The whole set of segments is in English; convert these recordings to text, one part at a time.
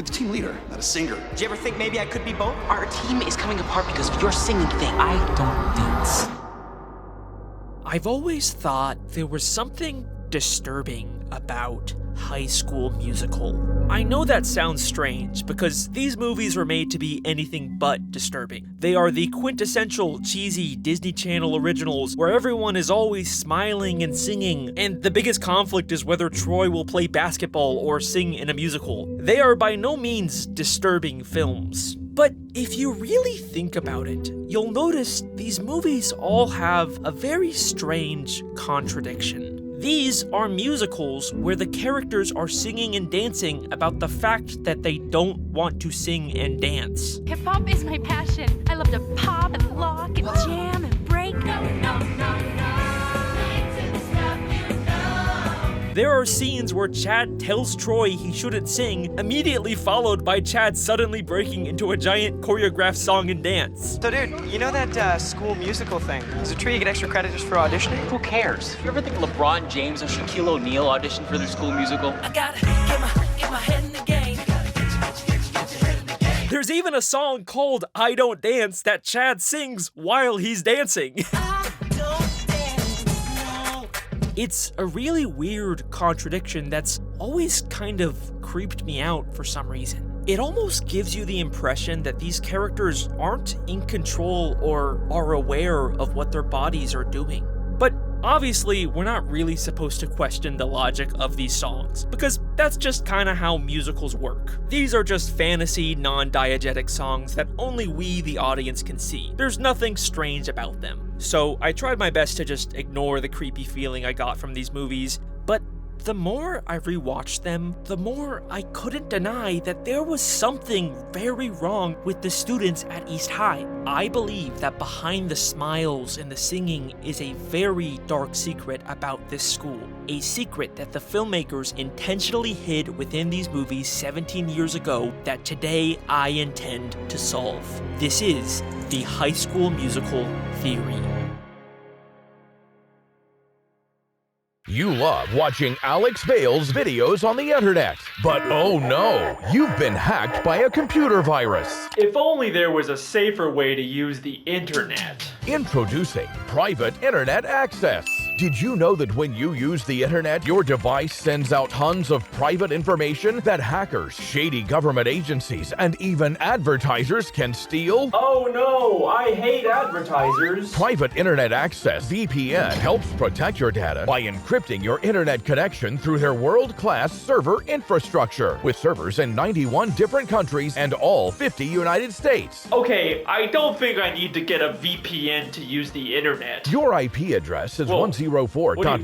You're the team leader, not a singer. Do you ever think maybe I could be both? Our team is coming apart because of your singing thing. I don't dance. I've always thought there was something disturbing about High School Musical. I know that sounds strange because these movies were made to be anything but disturbing. They are the quintessential cheesy Disney Channel originals where everyone is always smiling and singing, and the biggest conflict is whether Troy will play basketball or sing in a musical. They are by no means disturbing films. But if you really think about it, you'll notice these movies all have a very strange contradiction. These are musicals where the characters are singing and dancing about the fact that they don't want to sing and dance. Hip-hop is my passion. I love to pop and lock and jam and break. There are scenes where Chad tells Troy he shouldn't sing, immediately followed by Chad suddenly breaking into a giant choreographed song and dance. So dude, you know that school musical thing? Is it true you get extra credit just for auditioning? Who cares? You ever think LeBron James or Shaquille O'Neal auditioned for their school musical? I gotta get my head in the game. There's even a song called I Don't Dance that Chad sings while he's dancing. It's a really weird contradiction that's always kind of creeped me out for some reason. It almost gives you the impression that these characters aren't in control or are aware of what their bodies are doing. But obviously, we're not really supposed to question the logic of these songs, because that's just kinda how musicals work. These are just fantasy, non-diegetic songs that only we, the audience, can see. There's nothing strange about them. So I tried my best to just ignore the creepy feeling I got from these movies, but the more I rewatched them, the more I couldn't deny that there was something very wrong with the students at East High. I believe that behind the smiles and the singing is a very dark secret about this school. A secret that the filmmakers intentionally hid within these movies 17 years ago that today I intend to solve. This is the High School Musical Theory. You love watching Alex Bale's videos on the internet, but oh no, you've been hacked by a computer virus. If only there was a safer way to use the internet. Introducing Private Internet Access. Did you know that when you use the internet, your device sends out tons of private information that hackers, shady government agencies, and even advertisers can steal? Oh no, I hate advertisers. Private Internet Access VPN helps protect your data by encrypting your internet connection through their world-class server infrastructure, with servers in 91 different countries and all 50 United States. Okay, I don't think I need to get a VPN to use the internet. Your IP address is 104.142.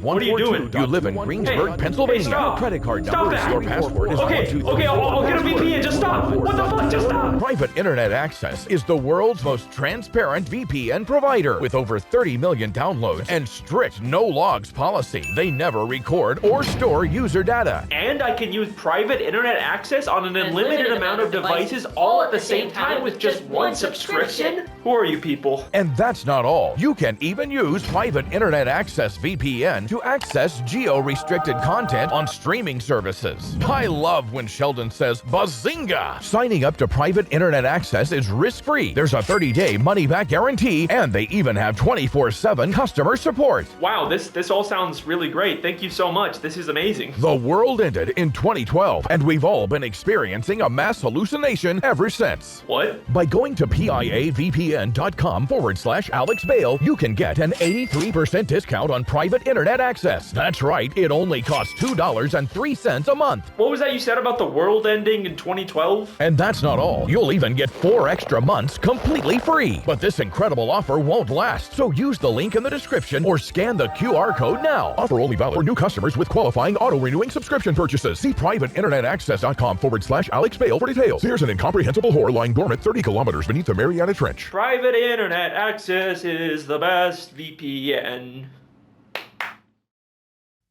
What are you doing? You live in Greensburg, Pennsylvania. Stop. Credit card Stop number is that. your password is Okay, 123. I'll get a VPN. Just stop. What the fuck? Just stop. Private Internet Access is the world's most transparent VPN provider with over 30 million downloads and strict no logs policy. They never record or store user data. And I can use private internet access on an unlimited amount of devices all at the same time with just one subscription? Who are you people? And that's not all. You can even use Private Internet Access VPN to access geo-restricted content on streaming services. I love when Sheldon says, "Bazinga!" Signing up to Private Internet Access is risk-free. There's a 30-day money-back guarantee, and they even have 24/7 customer support. Wow, this all sounds really great. Thank you so much. This is amazing. The world ended in 2012, and we've all been experiencing a mass hallucination ever since. What? By going to piavpn.com/Alex Bale, you can get an 83% discount on Private Internet Access. That's right, it only costs $2.03 a month. What was that you said about the world ending in 2012? And that's not all. You'll even get 4 extra months completely free. But this incredible offer won't last, so use the link in the description or scan the QR code now. Offer only valid for new customers with qualifying auto-renewing subscription purchases. See privateinternetaccess.com/Alex Bale for details. Here's an incomprehensible whore lying dormant 30 kilometers beneath the Mariana Trench. Private internet access is the best VPN.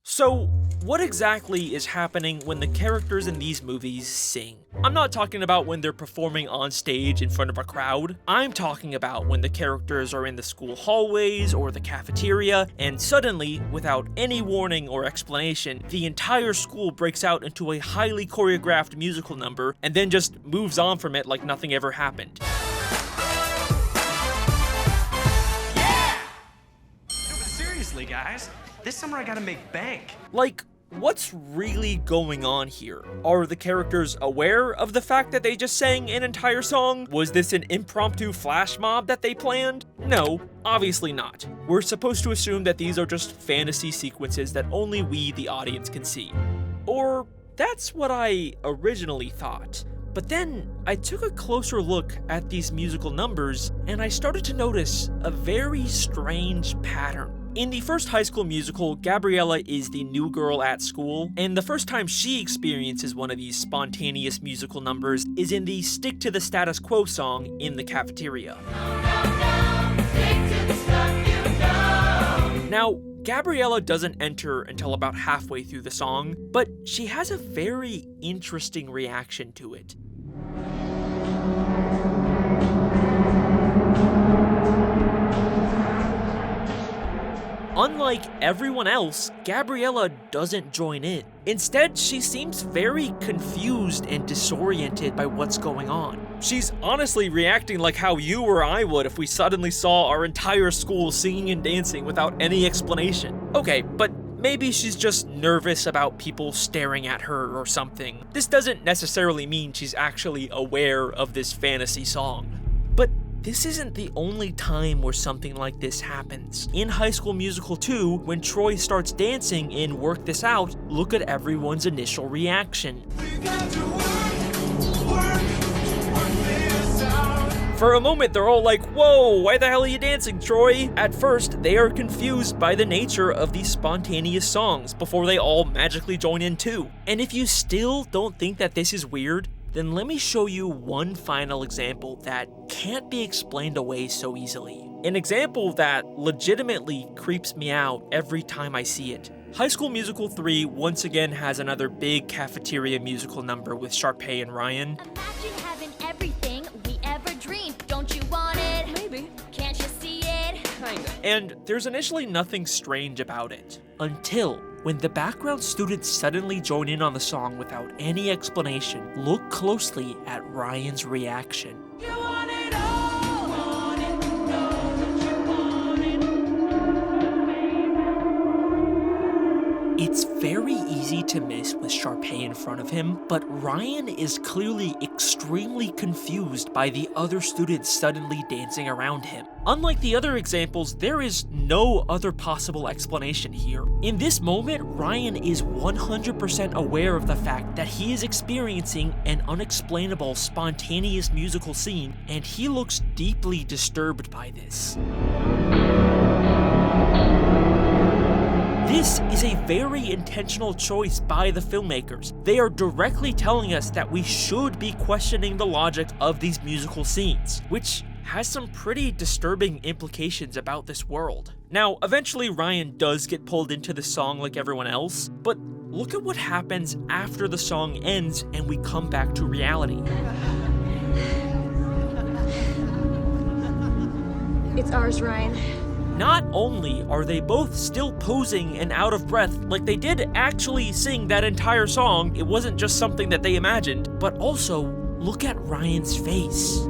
So, what exactly is happening when the characters in these movies sing? I'm not talking about when they're performing on stage in front of a crowd. I'm talking about when the characters are in the school hallways or the cafeteria, and suddenly, without any warning or explanation, the entire school breaks out into a highly choreographed musical number and then just moves on from it like nothing ever happened. Seriously, guys, this summer I gotta make bank. Like, what's really going on here? Are the characters aware of the fact that they just sang an entire song? Was this an impromptu flash mob that they planned? No, obviously not. We're supposed to assume that these are just fantasy sequences that only we, the audience, can see. Or that's what I originally thought. But then I took a closer look at these musical numbers and I started to notice a very strange pattern. In the first High School Musical, Gabriella is the new girl at school, and the first time she experiences one of these spontaneous musical numbers is in the Stick to the Status Quo song in the cafeteria. Now, Gabriella doesn't enter until about halfway through the song, but she has a very interesting reaction to it. Unlike everyone else, Gabriella doesn't join in. Instead, she seems very confused and disoriented by what's going on. She's honestly reacting like how you or I would if we suddenly saw our entire school singing and dancing without any explanation. Okay, but maybe she's just nervous about people staring at her or something. This doesn't necessarily mean she's actually aware of this fantasy song. But this isn't the only time where something like this happens. In High School Musical 2, when Troy starts dancing in Work This Out, look at everyone's initial reaction. For a moment, they're all like, "Whoa, why the hell are you dancing, Troy?" At first, they are confused by the nature of these spontaneous songs before they all magically join in too. And if you still don't think that this is weird, then let me show you one final example that can't be explained away so easily. An example that legitimately creeps me out every time I see it. High School Musical 3 once again has another big cafeteria musical number with Sharpay and Ryan. Imagine having everything we ever dreamed. Don't you want it? Maybe. Can't you see it? Kinda. And there's initially nothing strange about it, until when the background students suddenly join in on the song without any explanation. Look closely at Ryan's reaction. You want it all, want it, know that you want it. It's very easy to miss with Sharpay in front of him, but Ryan is clearly extremely confused by the other students suddenly dancing around him. Unlike the other examples, there is no other possible explanation here. In this moment, Ryan is 100% aware of the fact that he is experiencing an unexplainable, spontaneous musical scene, and he looks deeply disturbed by this. This is a very intentional choice by the filmmakers. They are directly telling us that we should be questioning the logic of these musical scenes, which has some pretty disturbing implications about this world. Now, eventually Ryan does get pulled into the song like everyone else, but look at what happens after the song ends and we come back to reality. It's ours, Ryan. Not only are they both still posing and out of breath, like they did actually sing that entire song, it wasn't just something that they imagined, but also look at Ryan's face.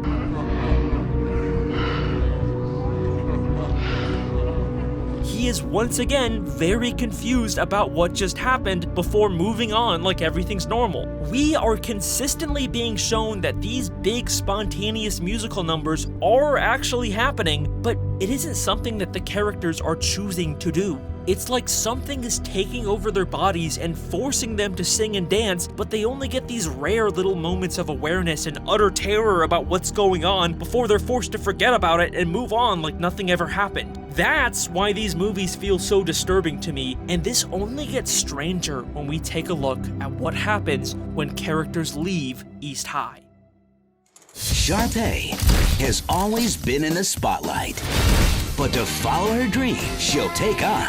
He is once again very confused about what just happened before moving on like everything's normal. We are consistently being shown that these big spontaneous musical numbers are actually happening, but it isn't something that the characters are choosing to do. It's like something is taking over their bodies and forcing them to sing and dance, but they only get these rare little moments of awareness and utter terror about what's going on before they're forced to forget about it and move on like nothing ever happened. That's why these movies feel so disturbing to me, and this only gets stranger when we take a look at what happens when characters leave East High. Sharpay has always been in the spotlight, but to follow her dream, she'll take on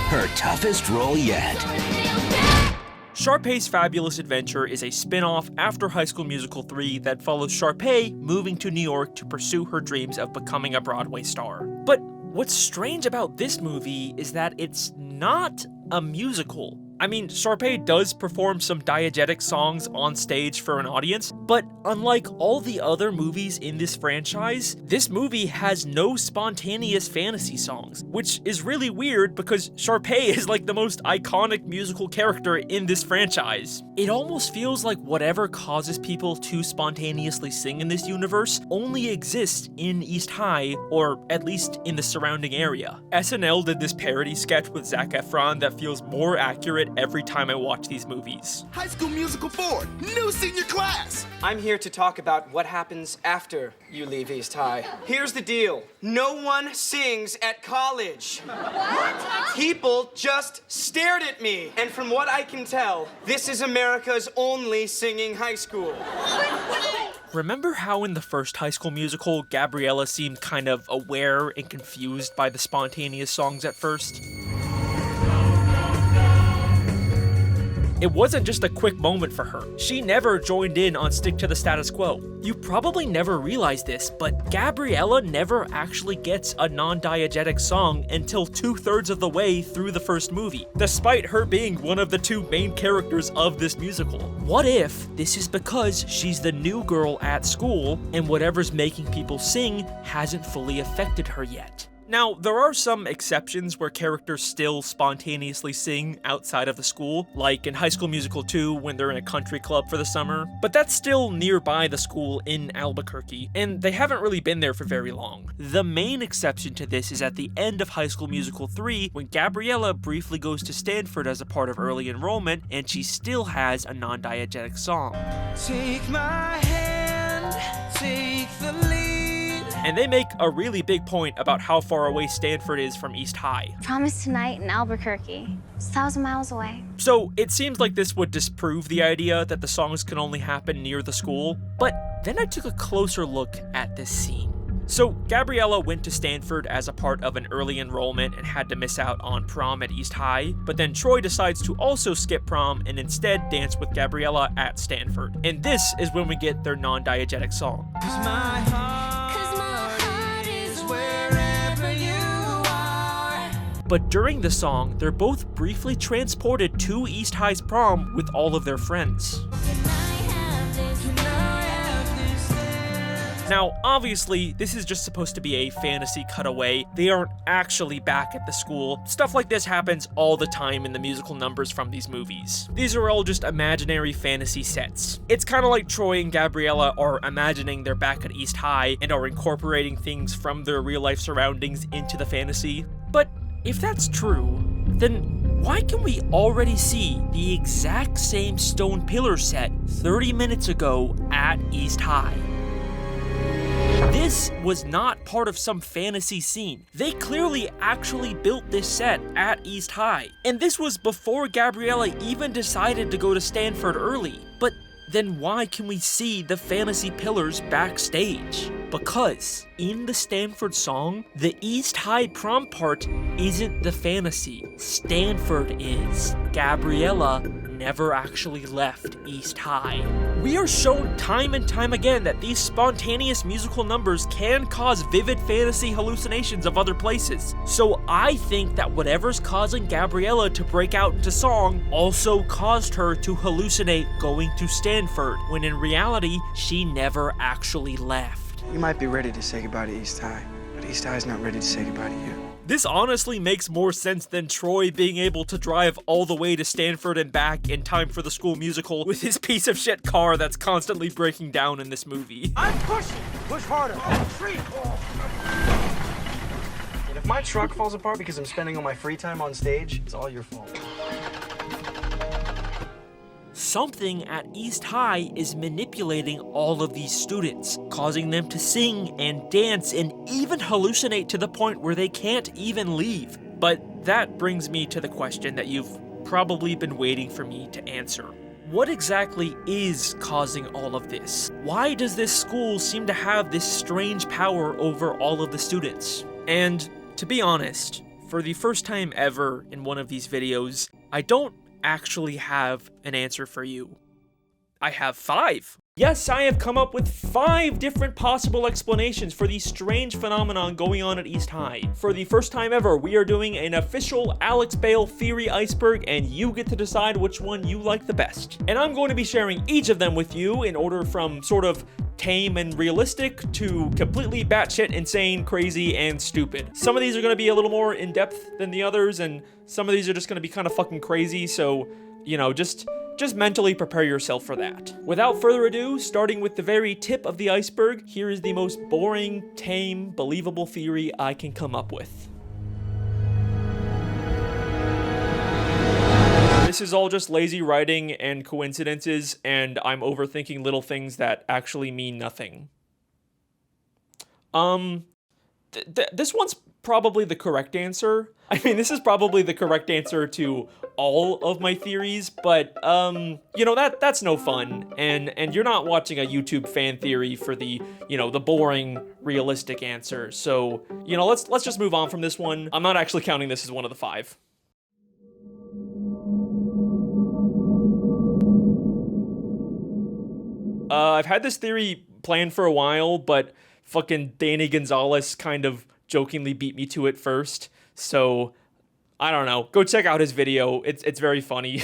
her toughest role yet. Sharpay's Fabulous Adventure is a spin-off after High School Musical 3 that follows Sharpay moving to New York to pursue her dreams of becoming a Broadway star. But what's strange about this movie is that it's not a musical. I mean, Sharpay does perform some diegetic songs on stage for an audience, but unlike all the other movies in this franchise, this movie has no spontaneous fantasy songs, which is really weird because Sharpay is like the most iconic musical character in this franchise. It almost feels like whatever causes people to spontaneously sing in this universe only exists in East High, or at least in the surrounding area. SNL did this parody sketch with Zac Efron that feels more accurate every time I watch these movies. High School Musical 4, new senior class! I'm here to talk about what happens after you leave East High. Here's the deal. No one sings at college. What? People just stared at me. And from what I can tell, this is America's only singing high school. Remember how in the first High School Musical, Gabriella seemed kind of aware and confused by the spontaneous songs at first? It wasn't just a quick moment for her. She never joined in on Stick to the Status Quo. You probably never realized this, but Gabriella never actually gets a non-diegetic song until 2/3 of the way through the first movie, despite her being one of the two main characters of this musical. What if this is because she's the new girl at school and whatever's making people sing hasn't fully affected her yet? Now, there are some exceptions where characters still spontaneously sing outside of the school, like in High School Musical 2 when they're in a country club for the summer, but that's still nearby the school in Albuquerque, and they haven't really been there for very long. The main exception to this is at the end of High School Musical 3 when Gabriella briefly goes to Stanford as a part of early enrollment, and she still has a non-diegetic song. Take my hand, take the lead. And they make a really big point about how far away Stanford is from East High. Promise tonight in Albuquerque. It's 1,000 miles away. So it seems like this would disprove the idea that the songs can only happen near the school, but then I took a closer look at this scene. So Gabriella went to Stanford as a part of an early enrollment and had to miss out on prom at East High, but then Troy decides to also skip prom and instead dance with Gabriella at Stanford. And this is when we get their non-diegetic song. But during the song, they're both briefly transported to East High's prom with all of their friends. Now, obviously, this is just supposed to be a fantasy cutaway. They aren't actually back at the school. Stuff like this happens all the time in the musical numbers from these movies. These are all just imaginary fantasy sets. It's kind of like Troy and Gabriella are imagining they're back at East High and are incorporating things from their real-life surroundings into the fantasy. But if that's true, then why can we already see the exact same stone pillar set 30 minutes ago at East High? This was not part of some fantasy scene. They clearly actually built this set at East High. And this was before Gabriella even decided to go to Stanford early. But then why can we see the fantasy pillars backstage? Because in the Stanford song, the East High prom part isn't the fantasy. Stanford is. Gabriella never actually left East High. We are shown time and time again that these spontaneous musical numbers can cause vivid fantasy hallucinations of other places. So I think that whatever's causing Gabriella to break out into song also caused her to hallucinate going to Stanford, when in reality, she never actually left. You might be ready to say goodbye to East High, but East High's not ready to say goodbye to you. This honestly makes more sense than Troy being able to drive all the way to Stanford and back in time for the school musical with his piece of shit car that's constantly breaking down in this movie. I'm pushing! Push harder! And if my truck falls apart because I'm spending all my free time on stage, it's all your fault. Something at East High is manipulating all of these students, causing them to sing and dance and even hallucinate to the point where they can't even leave. But that brings me to the question that you've probably been waiting for me to answer. What exactly is causing all of this? Why does this school seem to have this strange power over all of the students? And to be honest, for the first time ever in one of these videos, I don't actually have an answer for you. I have 5. Yes, I have come up with 5 different possible explanations for the strange phenomenon going on at East High. For the first time ever, we are doing an official Alex Bale theory iceberg, and you get to decide which one you like the best. And I'm going to be sharing each of them with you in order from sort of tame and realistic to completely batshit insane, crazy, and stupid. Some of these are going to be a little more in-depth than the others, and some of these are just going to be kind of fucking crazy, so, you know, just mentally prepare yourself for that. Without further ado, starting with the very tip of the iceberg, here is the most boring, tame, believable theory I can come up with. This is all just lazy writing and coincidences, and I'm overthinking little things that actually mean nothing. This one's probably the correct answer. I mean, this is probably the correct answer to all of my theories, but, you know, that's no fun, and you're not watching a YouTube fan theory for the, you know, the boring, realistic answer, so, you know, let's just move on from this one. I'm not actually counting this as one of the 5. I've had this theory planned for a while, but fucking Danny Gonzalez kind of jokingly beat me to it first, so I don't know. Go check out his video. It's very funny.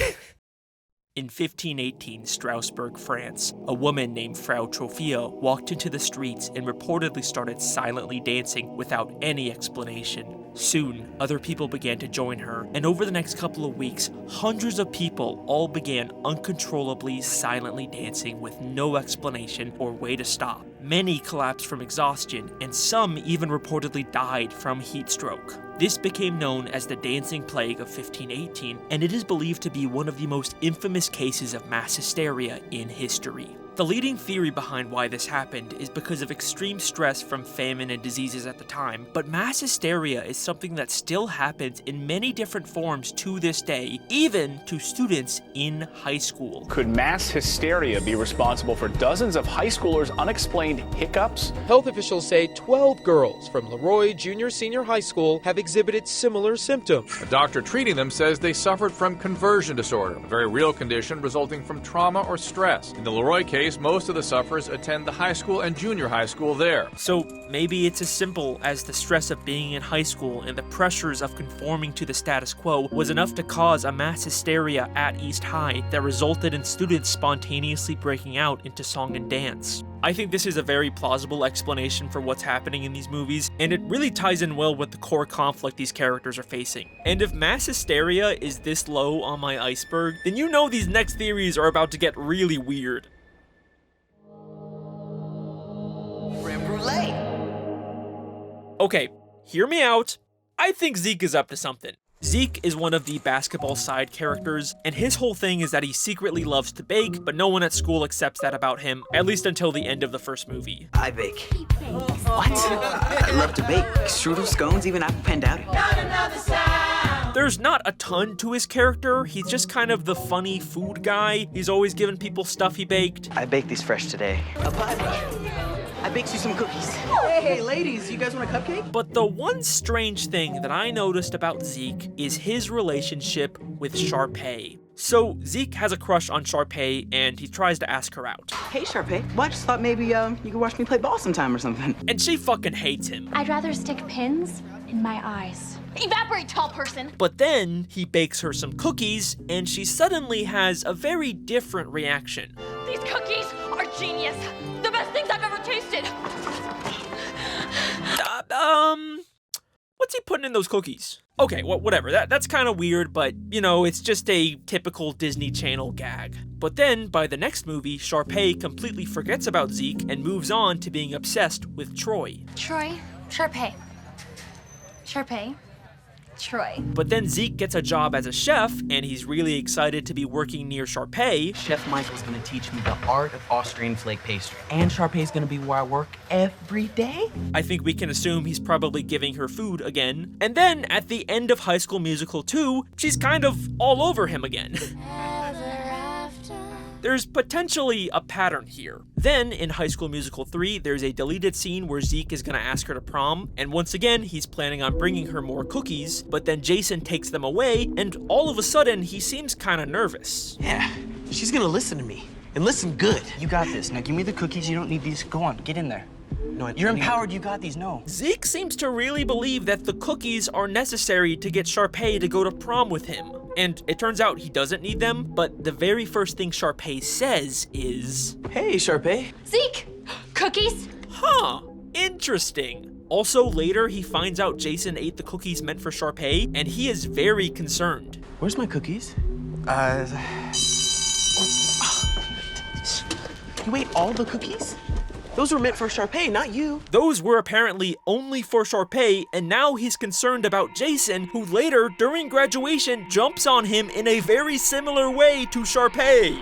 In 1518 Strasbourg, France, a woman named Frau Trophia walked into the streets and reportedly started silently dancing without any explanation. Soon, other people began to join her, and over the next couple of weeks, hundreds of people all began uncontrollably silently dancing with no explanation or way to stop. Many collapsed from exhaustion, and some even reportedly died from heat stroke. This became known as the Dancing Plague of 1518, and it is believed to be one of the most infamous cases of mass hysteria in history. The leading theory behind why this happened is because of extreme stress from famine and diseases at the time, but mass hysteria is something that still happens in many different forms to this day, even to students in high school. Could mass hysteria be responsible for dozens of high schoolers' unexplained hiccups? Health officials say 12 girls from Leroy Junior Senior High School have exhibited similar symptoms. A doctor treating them says they suffered from conversion disorder, a very real condition resulting from trauma or stress. In the Leroy case, most of the sufferers attend the high school and junior high school there. So maybe it's as simple as the stress of being in high school and the pressures of conforming to the status quo was enough to cause a mass hysteria at East High that resulted in students spontaneously breaking out into song and dance. I think this is a very plausible explanation for what's happening in these movies, and it really ties in well with the core conflict these characters are facing. And if mass hysteria is this low on my iceberg, then you know these next theories are about to get really weird. Okay, hear me out. I think Zeke is up to something. Zeke is one of the basketball side characters, and his whole thing is that he secretly loves to bake, but no one at school accepts that about him, at least until the end of the first movie. I bake. What? I love to bake. Strudel, scones, even apple pandowdy. There's not a ton to his character. He's just kind of the funny food guy. He's always giving people stuff he baked. I baked these fresh today. A pie. I baked you some cookies. Hey, ladies, you guys want a cupcake? But the one strange thing that I noticed about Zeke is his relationship with Sharpay. So Zeke has a crush on Sharpay, and he tries to ask her out. Hey, Sharpay. Well, I just thought maybe you could watch me play ball sometime or something. And she fucking hates him. I'd rather stick pins in my eyes. Evaporate, tall person. But then he bakes her some cookies, and she suddenly has a very different reaction. These cookies are genius. The best things I've ever tasted. What's he putting in those cookies? Okay, whatever. That's kind of weird, but, you know, it's just a typical Disney Channel gag. But then, by the next movie, Sharpay completely forgets about Zeke and moves on to being obsessed with Troy. Troy, Sharpay. Sharpay, Troy. But then Zeke gets a job as a chef, and he's really excited to be working near Sharpay. Chef Michael's gonna teach me the art of Austrian flake pastry. And Sharpay's gonna be where I work every day. I think we can assume he's probably giving her food again. And then, at the end of High School Musical 2, she's kind of all over him again. There's potentially a pattern here. Then, in High School Musical 3, there's a deleted scene where Zeke is gonna ask her to prom, and once again, he's planning on bringing her more cookies, but then Jason takes them away, and all of a sudden, he seems kinda nervous. Yeah, she's gonna listen to me, and listen good. You got this. Now give me the cookies. You don't need these. Go on, get in there. No, you're empowered. You got these. No. Zeke seems to really believe that the cookies are necessary to get Sharpay to go to prom with him. And it turns out he doesn't need them, but the very first thing Sharpay says is, "Hey, Sharpay." Zeke! Cookies? Huh, interesting. Also, later he finds out Jason ate the cookies meant for Sharpay, and he is very concerned. Where's my cookies? You ate all the cookies? Those were meant for Sharpay, not you. Those were apparently only for Sharpay, and now he's concerned about Jason, who later, during graduation, jumps on him in a very similar way to Sharpay.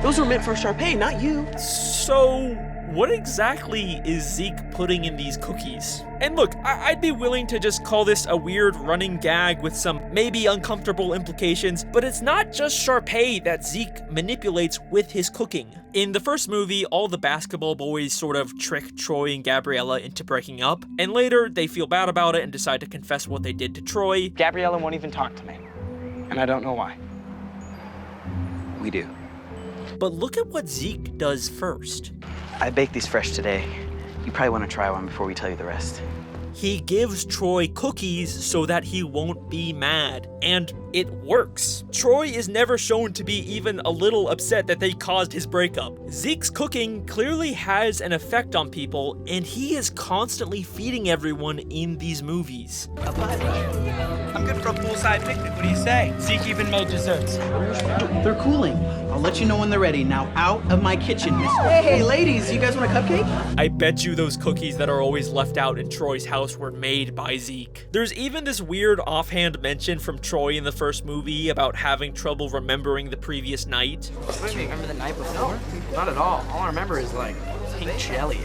Those were meant for Sharpay, not you. So, what exactly is Zeke putting in these cookies? And look, I'd be willing to just call this a weird running gag with some maybe uncomfortable implications, but it's not just Sharpay that Zeke manipulates with his cooking. In the first movie, all the basketball boys sort of trick Troy and Gabriella into breaking up, and later they feel bad about it and decide to confess what they did to Troy. Gabriella won't even talk to me, and I don't know why. We do. But look at what Zeke does first. I baked these fresh today. You probably want to try one before we tell you the rest. He gives Troy cookies so that he won't be mad, and it works. Troy is never shown to be even a little upset that they caused his breakup. Zeke's cooking clearly has an effect on people, and he is constantly feeding everyone in these movies. I'm good for a poolside picnic. What do you say? Zeke even made desserts. They're cooling. I'll let you know when they're ready. Now out of my kitchen, miss. Hey, ladies, you guys want a cupcake? I bet you those cookies that are always left out in Troy's house were made by Zeke. There's even this weird offhand mention from Troy in the first movie about having trouble remembering the previous night. Do you remember the night before? Not at all. All I remember is like pink jelly.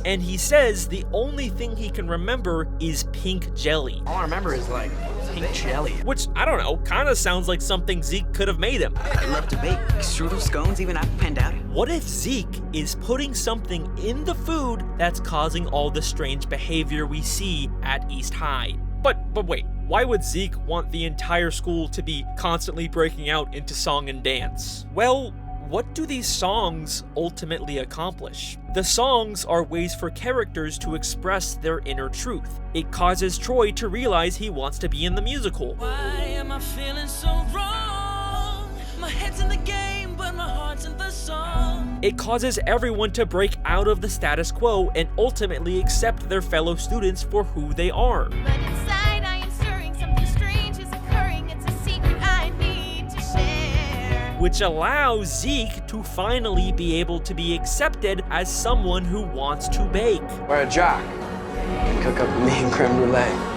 And he says the only thing he can remember is pink jelly. All I remember is like pink jelly. Which, I don't know, kind of sounds like something Zeke could have made him. I love to bake. Strudel scones, even I've penned out. What if Zeke is putting something in the food that's causing all the strange behavior we see at East High? But wait, why would Zeke want the entire school to be constantly breaking out into song and dance? Well, what do these songs ultimately accomplish? The songs are ways for characters to express their inner truth. It causes Troy to realize he wants to be in the musical. Why am I feeling so wrong? My head's in the game, but my heart's in the song. It causes everyone to break out of the status quo and ultimately accept their fellow students for who they are. But inside I am stirring, something strange is occurring. It's a secret I need to share. Which allows Zeke to finally be able to be accepted as someone who wants to bake. Wear a jock and cook up a mean creme brulee.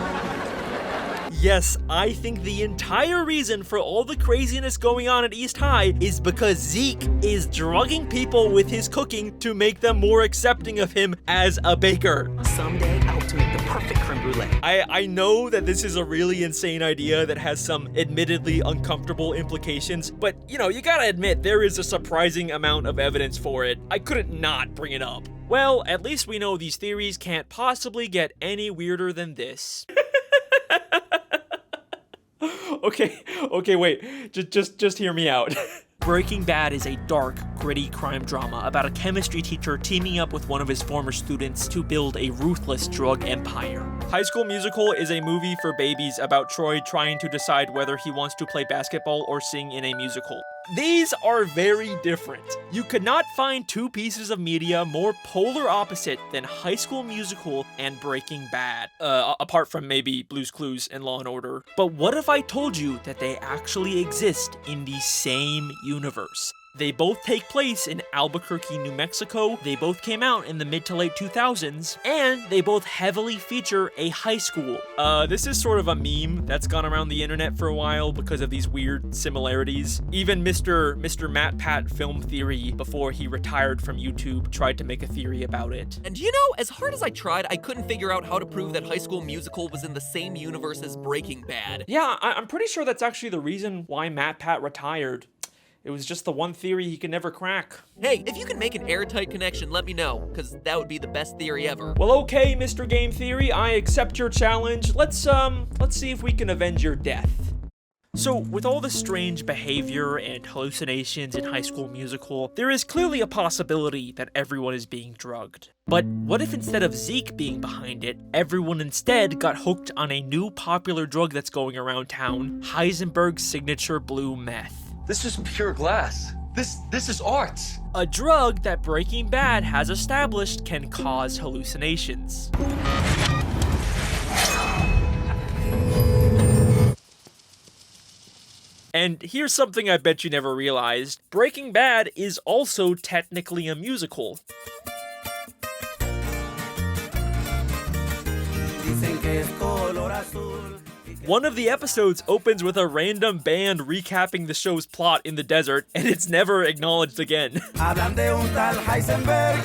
Yes, I think the entire reason for all the craziness going on at East High is because Zeke is drugging people with his cooking to make them more accepting of him as a baker. Someday I hope to make the perfect creme brulee. I know that this is a really insane idea that has some admittedly uncomfortable implications, but you know, you gotta admit there is a surprising amount of evidence for it. I couldn't not bring it up. Well, at least we know these theories can't possibly get any weirder than this. Okay, wait. Just hear me out. Breaking Bad is a dark, gritty crime drama about a chemistry teacher teaming up with one of his former students to build a ruthless drug empire. High School Musical is a movie for babies about Troy trying to decide whether he wants to play basketball or sing in a musical. These are very different. You could not find two pieces of media more polar opposite than High School Musical and Breaking Bad. Apart from maybe Blue's Clues and Law & Order. But what if I told you that they actually exist in the same universe? They both take place in Albuquerque, New Mexico, they both came out in the mid to late 2000s, and they both heavily feature a high school. This is sort of a meme that's gone around the internet for a while because of these weird similarities. Even Mr. Matt Pat Film Theory, before he retired from YouTube, tried to make a theory about it. And you know, as hard as I tried, I couldn't figure out how to prove that High School Musical was in the same universe as Breaking Bad. Yeah, I'm pretty sure that's actually the reason why Matt Pat retired. It was just the one theory he could never crack. Hey, if you can make an airtight connection, let me know, because that would be the best theory ever. Well, okay, Mr. Game Theory, I accept your challenge. Let's see if we can avenge your death. So, with all the strange behavior and hallucinations in High School Musical, there is clearly a possibility that everyone is being drugged. But what if instead of Zeke being behind it, everyone instead got hooked on a new popular drug that's going around town, Heisenberg's signature blue meth? This is pure glass. This is art. A drug that Breaking Bad has established can cause hallucinations. And here's something I bet you never realized. Breaking Bad is also technically a musical. One of the episodes opens with a random band recapping the show's plot in the desert, and it's never acknowledged again.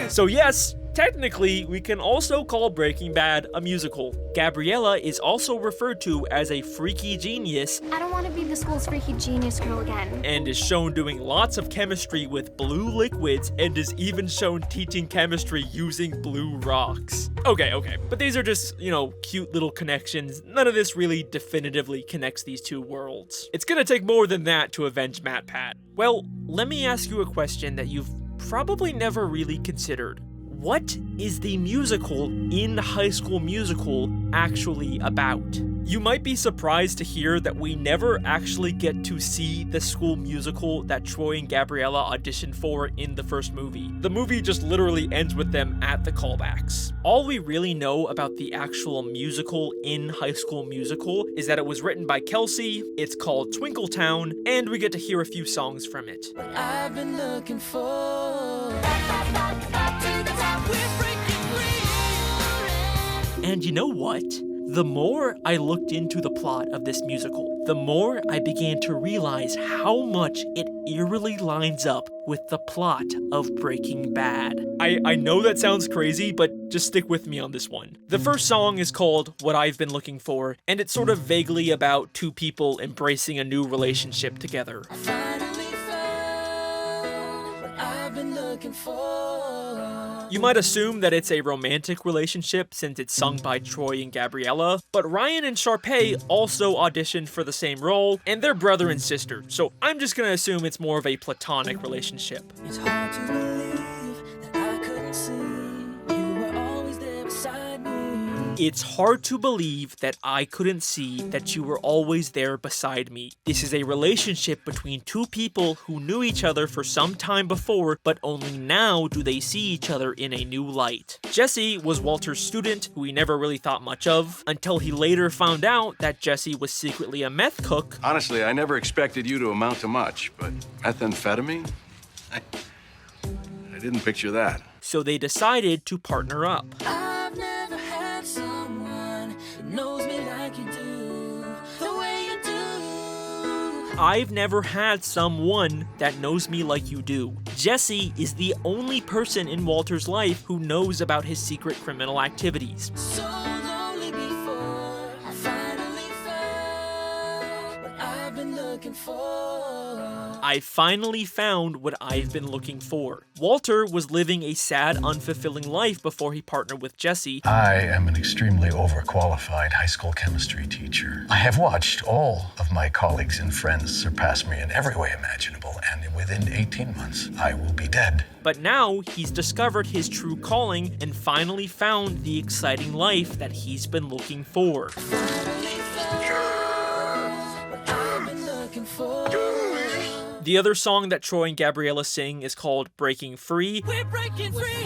So yes, technically, we can also call Breaking Bad a musical. Gabriella is also referred to as a freaky genius. I don't want to be the school's freaky genius girl again. And is shown doing lots of chemistry with blue liquids, and is even shown teaching chemistry using blue rocks. Okay, but these are just, cute little connections. None of this really definitively connects these two worlds. It's gonna take more than that to avenge Matt Pat. Well, let me ask you a question that you've probably never really considered. What is the musical in High School Musical actually about? You might be surprised to hear that we never actually get to see the school musical that Troy and Gabriella auditioned for in the first movie. The movie just literally ends with them at the callbacks. All we really know about the actual musical in High School Musical is that it was written by Kelsey, it's called Twinkletown, and we get to hear a few songs from it. I've been looking for. And you know what? The more I looked into the plot of this musical, the more I began to realize how much it eerily lines up with the plot of Breaking Bad. I know that sounds crazy, but just stick with me on this one. The first song is called What I've Been Looking For, and it's sort of vaguely about two people embracing a new relationship together. I finally found what I've been looking for. You might assume that it's a romantic relationship since it's sung by Troy and Gabriella, but Ryan and Sharpay also auditioned for the same role, and they're brother and sister, so I'm just gonna assume it's more of a platonic relationship. It's hard to believe that I couldn't see you were always there beside me. It's hard to believe that I couldn't see that you were always there beside me. This is a relationship between two people who knew each other for some time before, but only now do they see each other in a new light. Jesse was Walter's student, who he never really thought much of, until he later found out that Jesse was secretly a meth cook. Honestly, I never expected you to amount to much, but methamphetamine? I didn't picture that. So they decided to partner up. I've never had someone that knows me like you do, the way you do. I've never had someone that knows me like you do. Jesse is the only person in Walter's life who knows about his secret criminal activities. So lonely before I finally found what I've been looking for. I finally found what I've been looking for. Walter was living a sad, unfulfilling life before he partnered with Jesse. I am an extremely overqualified high school chemistry teacher. I have watched all of my colleagues and friends surpass me in every way imaginable, and within 18 months, I will be dead. But now he's discovered his true calling and finally found the exciting life that he's been looking for. The other song that Troy and Gabriella sing is called Breaking Free. We're breaking free.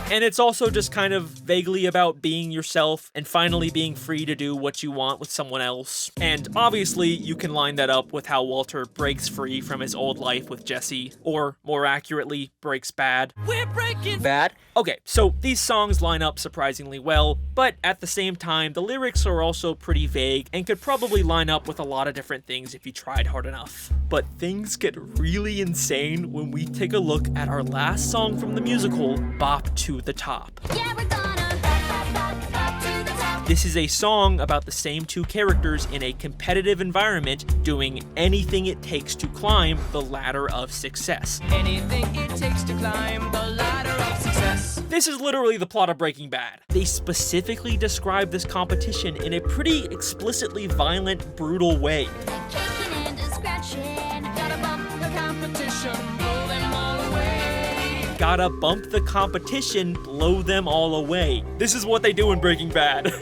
And it's also just kind of vaguely about being yourself and finally being free to do what you want with someone else. And obviously, you can line that up with how Walter breaks free from his old life with Jesse, or more accurately, breaks bad. We're breaking Bad? Okay, so these songs line up surprisingly well, but at the same time, the lyrics are also pretty vague and could probably line up with a lot of different things if you tried hard enough. But things get really insane when we take a look at our last song from the musical, Bop to the Top. Yeah, we're gonna bop to the top. This is a song about the same two characters in a competitive environment doing anything it takes to climb the ladder of success. Anything it takes to climb the ladder of success. This is literally the plot of Breaking Bad. They specifically describe this competition in a pretty explicitly violent, brutal way. Kicking and scratching, gotta bump the competition, blow them all away. Gotta bump the competition, blow them all away. This is what they do in Breaking Bad.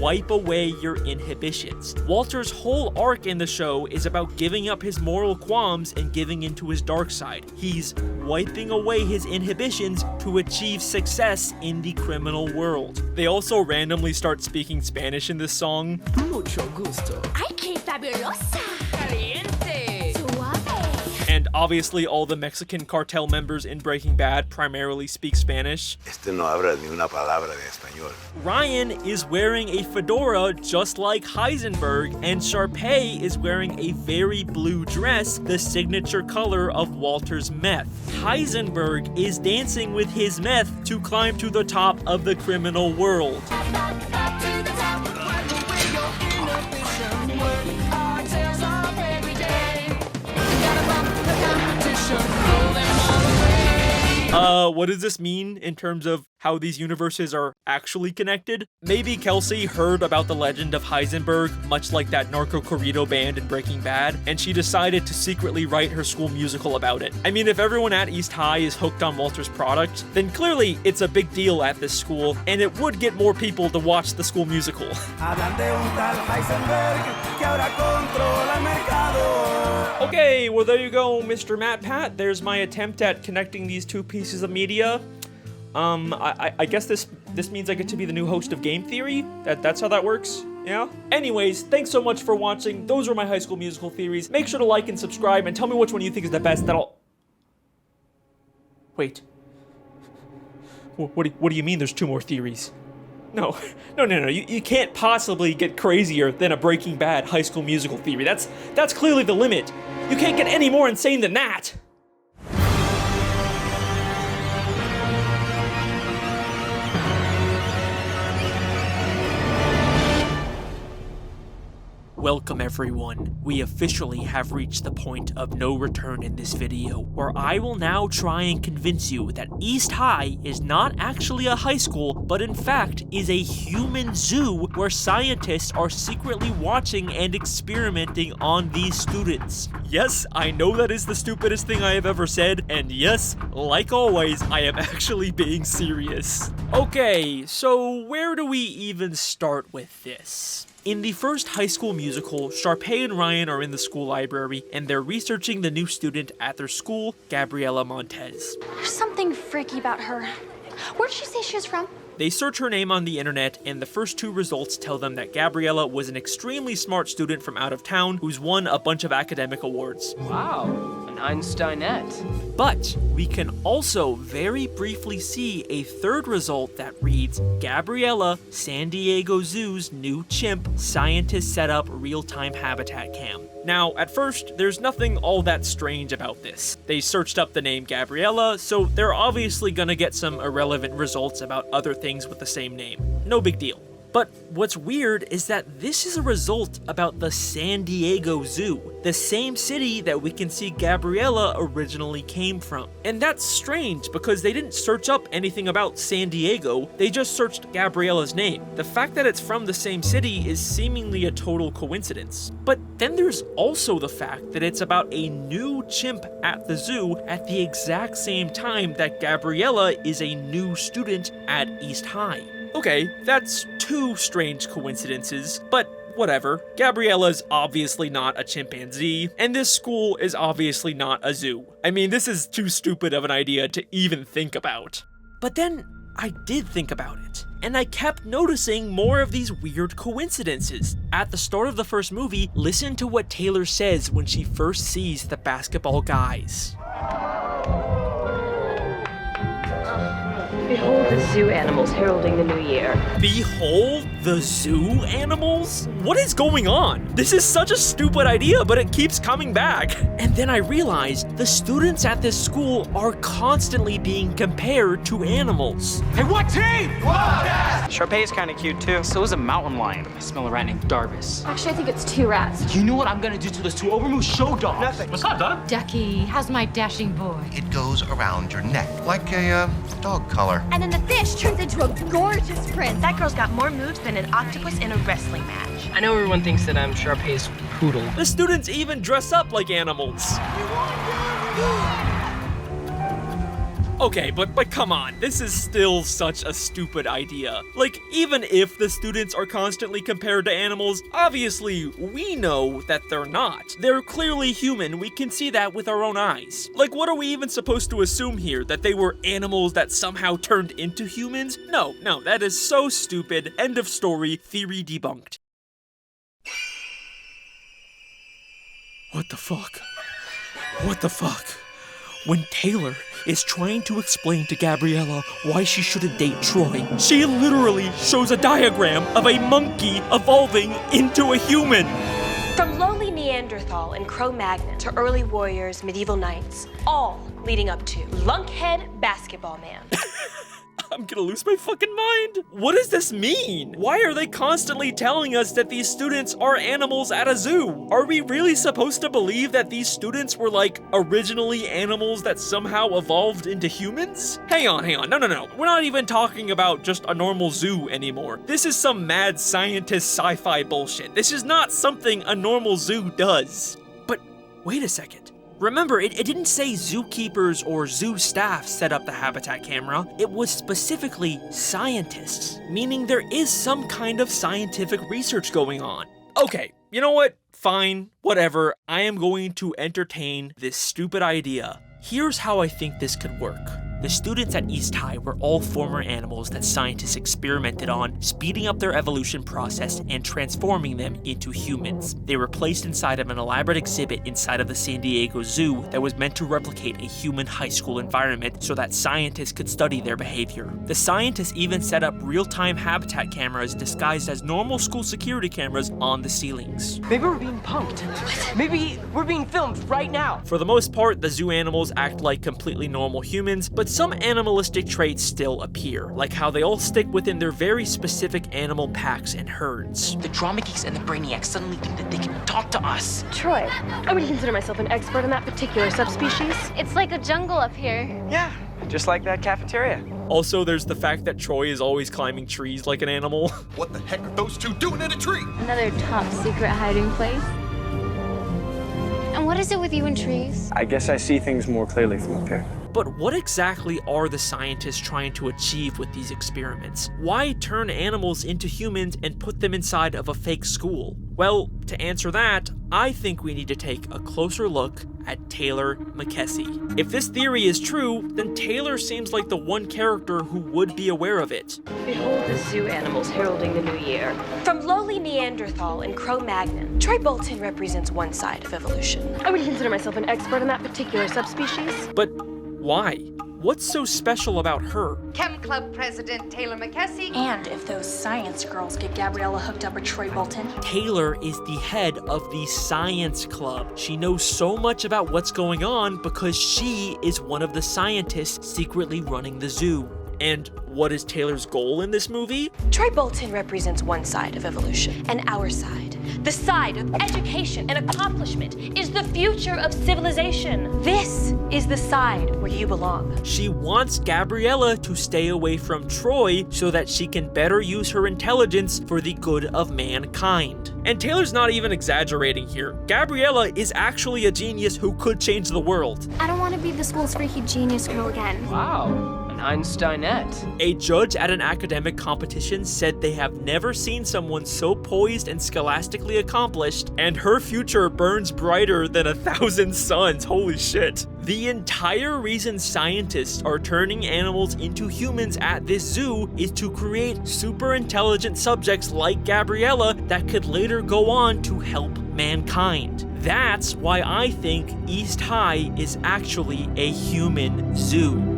Wipe away your inhibitions. Walter's whole arc in the show is about giving up his moral qualms and giving into his dark side. He's wiping away his inhibitions to achieve success in the criminal world. They also randomly start speaking Spanish in this song. Mucho gusto. Ay, que fabulosa. Caliente. Suave. And obviously all the Mexican cartel members in Breaking Bad primarily speak Spanish. Este no habla ni una palabra de español. Ryan is wearing a fedora just like Heisenberg, and Sharpay is wearing a very blue dress, the signature color of Walter's meth. Heisenberg is dancing with his meth to climb to the top of the criminal world. What does this mean in terms of how these universes are actually connected? Maybe Kelsey heard about the legend of Heisenberg, much like that narco corrido band in Breaking Bad, and she decided to secretly write her school musical about it. I mean, if everyone at East High is hooked on Walter's product, then clearly it's a big deal at this school, and it would get more people to watch the school musical. Okay, well there you go, Mr. Matt Pat. There's my attempt at connecting these two pieces of media. I guess this means I get to be the new host of Game Theory? That's how that works? Yeah? Anyways, thanks so much for watching. Those are my High School Musical theories. Make sure to like and subscribe and tell me which one you think is the best. Wait. What do you mean there's two more theories? No. You can't possibly get crazier than a Breaking Bad High School Musical theory. That's clearly the limit. You can't get any more insane than that. Welcome everyone. We officially have reached the point of no return in this video, where I will now try and convince you that East High is not actually a high school, but in fact is a human zoo where scientists are secretly watching and experimenting on these students. Yes, I know that is the stupidest thing I have ever said, and yes, like always, I am actually being serious. Okay, so where do we even start with this? In the first High School Musical, Sharpay and Ryan are in the school library, and they're researching the new student at their school, Gabriela Montez. There's something freaky about her. Where did she say she was from? They search her name on the internet, and the first two results tell them that Gabriela was an extremely smart student from out of town who's won a bunch of academic awards. Wow, an Einsteinette. But we can also very briefly see a third result that reads, Gabriela, San Diego Zoo's new chimp, scientists set up real-time habitat cam. Now, at first, there's nothing all that strange about this. They searched up the name Gabriela, so they're obviously gonna get some irrelevant results about other things with the same name. No big deal. But what's weird is that this is a result about the San Diego Zoo, the same city that we can see Gabriela originally came from. And that's strange because they didn't search up anything about San Diego, they just searched Gabriela's name. The fact that it's from the same city is seemingly a total coincidence. But then there's also the fact that it's about a new chimp at the zoo at the exact same time that Gabriela is a new student at East High. Okay, that's two strange coincidences, but whatever. Gabriella's obviously not a chimpanzee, and this school is obviously not a zoo. I mean, this is too stupid of an idea to even think about. But then I did think about it, and I kept noticing more of these weird coincidences. At the start of the first movie, listen to what Taylor says when she first sees the basketball guys. Behold the zoo animals heralding the new year. Behold the zoo animals? What is going on? This is such a stupid idea, but it keeps coming back. And then I realized the students at this school are constantly being compared to animals. Hey, what team? Sharpay's kind of cute too. So is a mountain lion. I smell a rat named Darbus. Actually, I think it's 2 rats. You know what I'm gonna do to those 2 overmoved show dogs? Nothing. What's up, Doug? Ducky, how's my dashing boy? It goes around your neck like a dog collar. And then the fish turns into a gorgeous prince. That girl's got more moves than an octopus in a wrestling match. I know everyone thinks that I'm Sharpay's poodle. The students even dress up like animals. Okay, but come on, this is still such a stupid idea. Like, even if the students are constantly compared to animals, obviously we know that they're not. They're clearly human, we can see that with our own eyes. Like, what are we even supposed to assume here? That they were animals that somehow turned into humans? No, that is so stupid. End of story, theory debunked. What the fuck? What the fuck? When Taylor is trying to explain to Gabriella why she shouldn't date Troy, she literally shows a diagram of a monkey evolving into a human. From lowly Neanderthal and Cro-Magnon to early warriors, medieval knights, all leading up to Lunkhead Basketball Man. I'm gonna lose my fucking mind. What does this mean? Why are they constantly telling us that these students are animals at a zoo? Are we really supposed to believe that these students were like originally animals that somehow evolved into humans? Hang on. No. We're not even talking about just a normal zoo anymore. This is some mad scientist sci-fi bullshit. This is not something a normal zoo does. But wait a second. Remember, it didn't say zookeepers or zoo staff set up the habitat camera. It was specifically scientists, meaning there is some kind of scientific research going on. Okay, you know what? Fine, whatever. I am going to entertain this stupid idea. Here's how I think this could work. The students at East High were all former animals that scientists experimented on, speeding up their evolution process and transforming them into humans. They were placed inside of an elaborate exhibit inside of the San Diego Zoo that was meant to replicate a human high school environment so that scientists could study their behavior. The scientists even set up real-time habitat cameras disguised as normal school security cameras on the ceilings. Maybe we're being punked. Maybe we're being filmed right now. For the most part, the zoo animals act like completely normal humans, but some animalistic traits still appear, like how they all stick within their very specific animal packs and herds. The drama geeks and the brainiacs suddenly think that they can talk to us. Troy, I would consider myself an expert in that particular subspecies. It's like a jungle up here. Yeah, just like that cafeteria. Also, there's the fact that Troy is always climbing trees like an animal. What the heck are those 2 doing in a tree? Another top secret hiding place. And what is it with you and trees? I guess I see things more clearly from up here. But what exactly are the scientists trying to achieve with these experiments? Why turn animals into humans and put them inside of a fake school? Well, to answer that, I think we need to take a closer look at Taylor McKessie. If this theory is true, then Taylor seems like the one character who would be aware of it. Behold the zoo animals heralding the new year. From lowly Neanderthal and Cro-Magnon, Troy Bolton represents one side of evolution. I would consider myself an expert in that particular subspecies. But why? What's so special about her? Chem Club President Taylor McKessie. And if those science girls get Gabriella hooked up with Troy Bolton. Taylor is the head of the science club. She knows so much about what's going on because she is one of the scientists secretly running the zoo. And what is Taylor's goal in this movie? Troy Bolton represents one side of evolution, and our side, the side of education and accomplishment, is the future of civilization. This is the side where you belong. She wants Gabriella to stay away from Troy so that she can better use her intelligence for the good of mankind. And Taylor's not even exaggerating here. Gabriella is actually a genius who could change the world. I don't want to be the school's freaky genius girl again. Wow. An Einsteinette. A judge at an academic competition said they have never seen someone so poised and scholastically accomplished, and her future burns brighter than 1,000 suns. Holy shit. The entire reason scientists are turning animals into humans at this zoo is to create super intelligent subjects like Gabriella that could later go on to help mankind. That's why I think East High is actually a human zoo.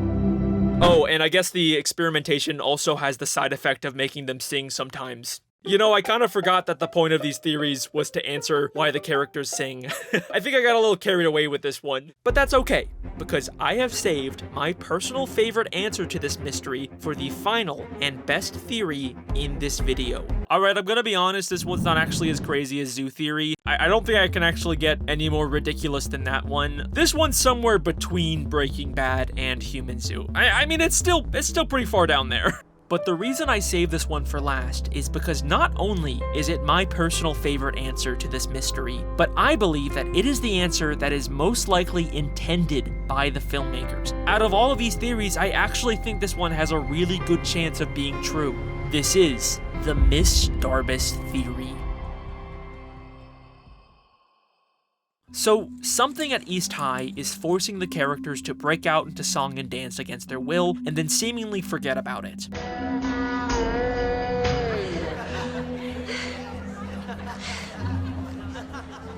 Oh, and I guess the experimentation also has the side effect of making them sing sometimes. You know, I kind of forgot that the point of these theories was to answer why the characters sing. I think I got a little carried away with this one. But that's okay, because I have saved my personal favorite answer to this mystery for the final and best theory in this video. Alright, I'm gonna be honest, this one's not actually as crazy as Zoo Theory. I don't think I can actually get any more ridiculous than that one. This one's somewhere between Breaking Bad and Human Zoo. I mean, it's still pretty far down there. But the reason I saved this one for last is because not only is it my personal favorite answer to this mystery, but I believe that it is the answer that is most likely intended by the filmmakers. Out of all of these theories, I actually think this one has a really good chance of being true. This is the Miss Darbus Theory. So, something at East High is forcing the characters to break out into song and dance against their will, and then seemingly forget about it.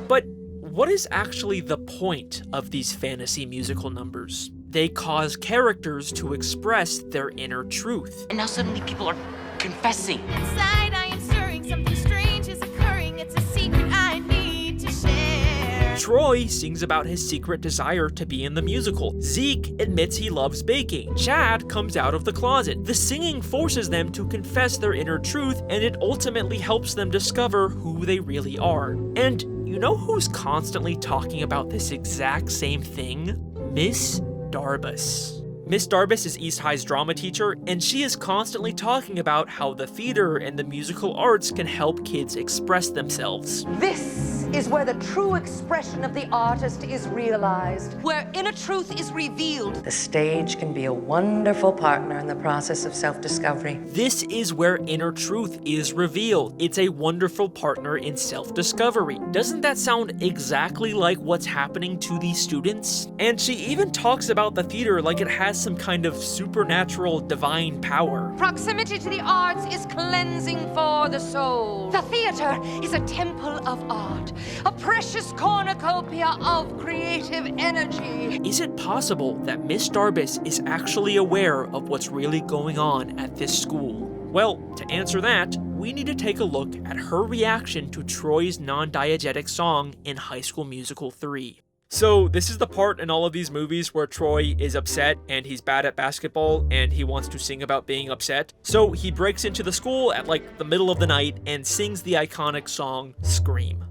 But what is actually the point of these fantasy musical numbers? They cause characters to express their inner truth. And now suddenly people are confessing. Inside I am stirring, something strange is occurring. It's a secret I need to share. Troy sings about his secret desire to be in the musical. Zeke admits he loves baking. Chad comes out of the closet. The singing forces them to confess their inner truth, and it ultimately helps them discover who they really are. And you know who's constantly talking about this exact same thing? Miss Darbus. Miss Darbus is East High's drama teacher, and she is constantly talking about how the theater and the musical arts can help kids express themselves. This is where the true expression of the artist is realized, where inner truth is revealed. The stage can be a wonderful partner in the process of self-discovery. This is where inner truth is revealed. It's a wonderful partner in self-discovery. Doesn't that sound exactly like what's happening to these students? And she even talks about the theater like it has some kind of supernatural divine power. Proximity to the arts is cleansing for the soul. The theater is a temple of art, a precious cornucopia of creative energy. Is it possible that Miss Darbus is actually aware of what's really going on at this school? Well, to answer that, we need to take a look at her reaction to Troy's non-diegetic song in High School Musical 3. So this is the part in all of these movies where Troy is upset and he's bad at basketball and he wants to sing about being upset. So he breaks into the school at like the middle of the night and sings the iconic song, Scream.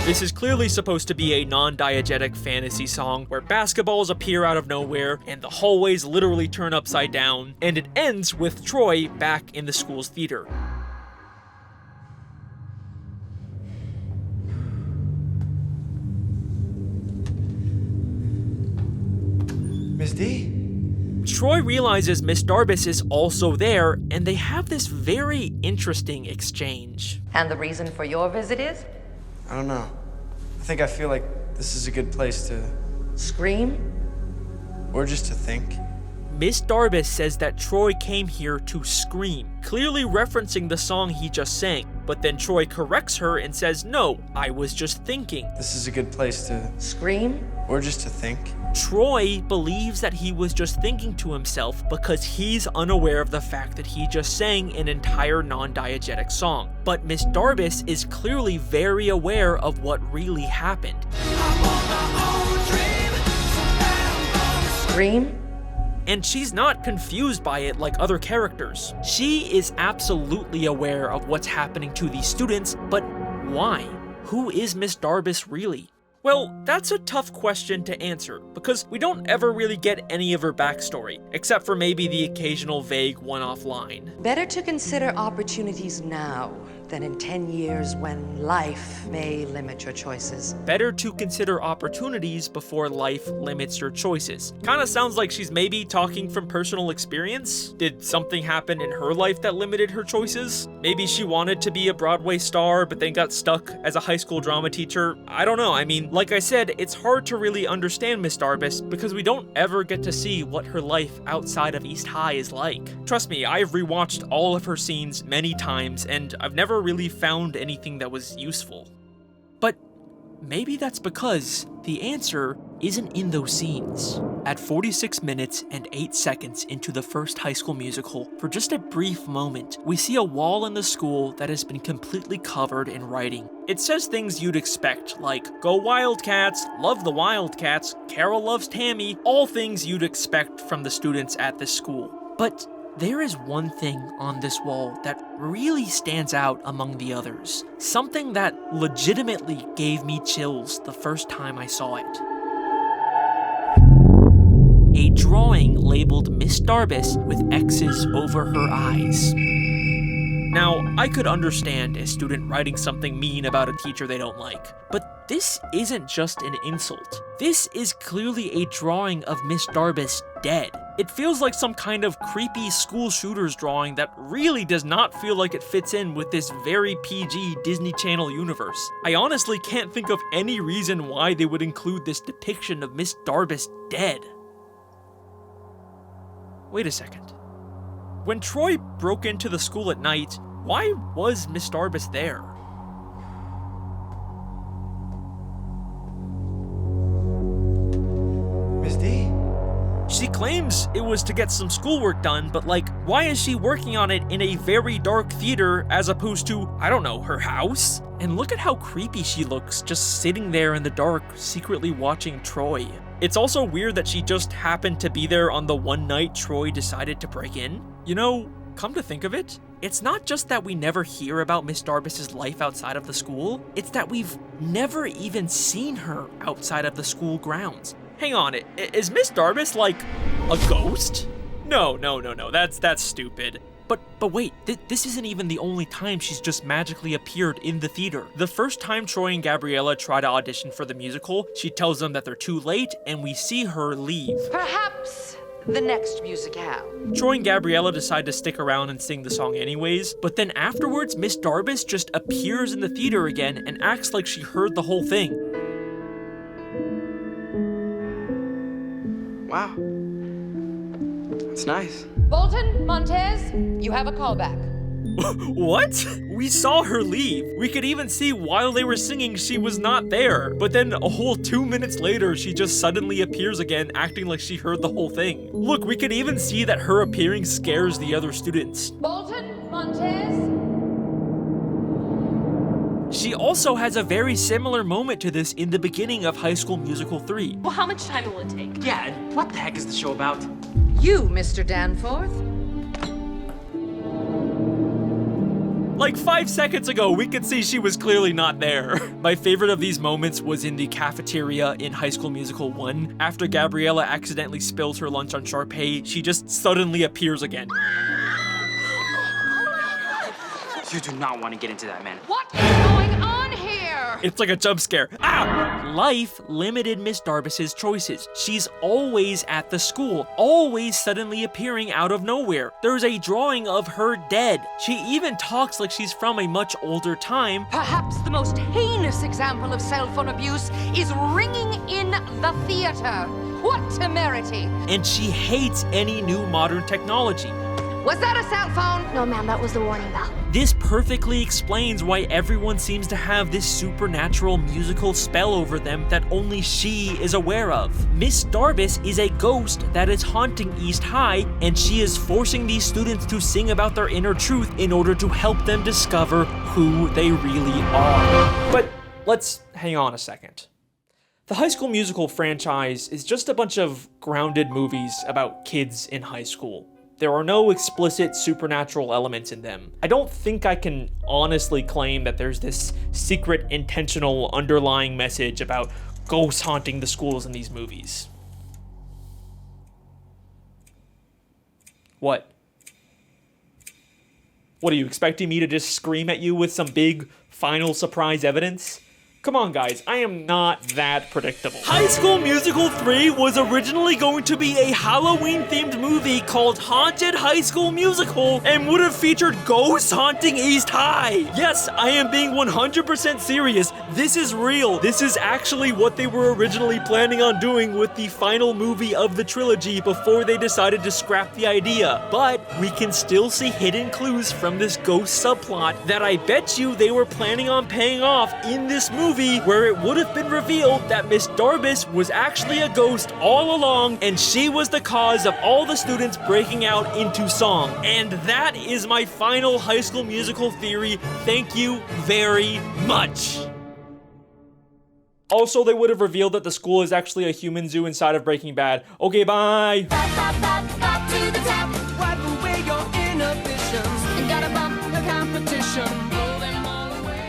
This is clearly supposed to be a non-diegetic fantasy song where basketballs appear out of nowhere and the hallways literally turn upside down, and it ends with Troy back in the school's theater. Miss D? Troy realizes Miss Darbus is also there, and they have this very interesting exchange. And the reason for your visit is? I don't know. I think I feel like this is a good place to scream? Or just to think. Miss Darbus says that Troy came here to scream, clearly referencing the song he just sang. But then Troy corrects her and says, no, I was just thinking. This is a good place to scream? Or just to think. Troy believes that he was just thinking to himself because he's unaware of the fact that he just sang an entire non-diegetic song. But Miss Darbus is clearly very aware of what really happened. Scream? And she's not confused by it like other characters. She is absolutely aware of what's happening to these students, but why? Who is Miss Darbus really? Well, that's a tough question to answer, because we don't ever really get any of her backstory, except for maybe the occasional vague one-off line. Better to consider opportunities now than in 10 years when life may limit your choices. Better to consider opportunities before life limits your choices. Kinda sounds like she's maybe talking from personal experience. Did something happen in her life that limited her choices? Maybe she wanted to be a Broadway star, but then got stuck as a high school drama teacher. I don't know. I mean, like I said, it's hard to really understand Miss Darbus because we don't ever get to see what her life outside of East High is like. Trust me, I've rewatched all of her scenes many times, and I've never really found anything that was useful. But maybe that's because the answer isn't in those scenes. At 46 minutes and 8 seconds into the first High School Musical, for just a brief moment, we see a wall in the school that has been completely covered in writing. It says things you'd expect, like, "Go Wildcats," "Love the Wildcats," "Carol loves Tammy," all things you'd expect from the students at this school. But there is one thing on this wall that really stands out among the others. Something that legitimately gave me chills the first time I saw it. A drawing labeled Miss Darbus with X's over her eyes. Now, I could understand a student writing something mean about a teacher they don't like, but this isn't just an insult. This is clearly a drawing of Miss Darbus dead. It feels like some kind of creepy school shooters drawing that really does not feel like it fits in with this very PG Disney Channel universe. I honestly can't think of any reason why they would include this depiction of Miss Darbus dead. Wait a second. When Troy broke into the school at night, why was Miss Darbus there? Miss D? She claims it was to get some schoolwork done, but like, why is she working on it in a very dark theater as opposed to, I don't know, her house? And look at how creepy she looks, just sitting there in the dark, secretly watching Troy. It's also weird that she just happened to be there on the one night Troy decided to break in. You know, come to think of it, it's not just that we never hear about Miss Darbus's life outside of the school, it's that we've never even seen her outside of the school grounds. Hang on, is Miss Darbus like a ghost? No, that's stupid. But wait, this isn't even the only time she's just magically appeared in the theater. The first time Troy and Gabriella try to audition for the musical, she tells them that they're too late, and we see her leave. Perhaps the next musicale. Troy and Gabriella decide to stick around and sing the song anyways, but then afterwards, Miss Darbus just appears in the theater again and acts like she heard the whole thing. Wow. That's nice. Bolton, Montez, you have a callback. What? We saw her leave. We could even see while they were singing she was not there. But then a whole 2 minutes later, she just suddenly appears again, acting like she heard the whole thing. Look, we could even see that her appearing scares the other students. Bolton, Montez. She also has a very similar moment to this in the beginning of High School Musical 3. Well, how much time will it take? Yeah, and what the heck is the show about? You, Mr. Danforth. Like 5 seconds ago, we could see she was clearly not there. My favorite of these moments was in the cafeteria in High School Musical 1. After Gabriella accidentally spills her lunch on Sharpay, she just suddenly appears again. You do not want to get into that, man. What is going on here? It's like a jump scare. Ah! Life limited Miss Darbus's choices. She's always at the school, always suddenly appearing out of nowhere. There's a drawing of her dead. She even talks like she's from a much older time. Perhaps the most heinous example of cell phone abuse is ringing in the theater. What temerity! And she hates any new modern technology. Was that a cell phone? No, ma'am, that was the warning bell. This perfectly explains why everyone seems to have this supernatural musical spell over them that only she is aware of. Miss Darbus is a ghost that is haunting East High, and she is forcing these students to sing about their inner truth in order to help them discover who they really are. But let's hang on a second. The High School Musical franchise is just a bunch of grounded movies about kids in high school. There are no explicit supernatural elements in them. I don't think I can honestly claim that there's this secret, intentional, underlying message about ghosts haunting the schools in these movies. What? What, are you expecting me to just scream at you with some big final surprise evidence? Come on, guys, I am not that predictable. High School Musical 3 was originally going to be a Halloween-themed movie called Haunted High School Musical and would have featured ghosts haunting East High. Yes, I am being 100% serious. This is real. This is actually what they were originally planning on doing with the final movie of the trilogy before they decided to scrap the idea. But we can still see hidden clues from this ghost subplot that I bet you they were planning on paying off in this movie, where it would have been revealed that Miss Darbus was actually a ghost all along, and she was the cause of all the students breaking out into song. And that is my final High School Musical theory. Thank you very much. Also, they would have revealed that the school is actually a human zoo inside of Breaking Bad. Okay, bye. Up to the top, wipe away your inhibitions, and gotta bump the competition. Blow them all away.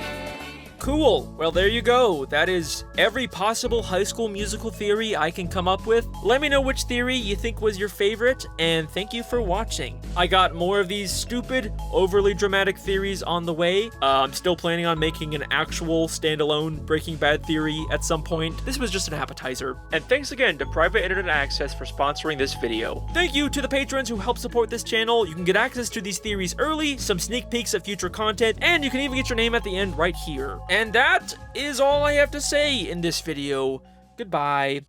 Cool. Well, there you go. That is every possible High School Musical theory I can come up with. Let me know which theory you think was your favorite, and thank you for watching. I got more of these stupid, overly dramatic theories on the way. I'm still planning on making an actual standalone Breaking Bad theory at some point. This was just an appetizer. And thanks again to Private Internet Access for sponsoring this video. Thank you to the patrons who help support this channel. You can get access to these theories early, some sneak peeks of future content, and you can even get your name at the end right here. And that is all I have to say in this video. Goodbye.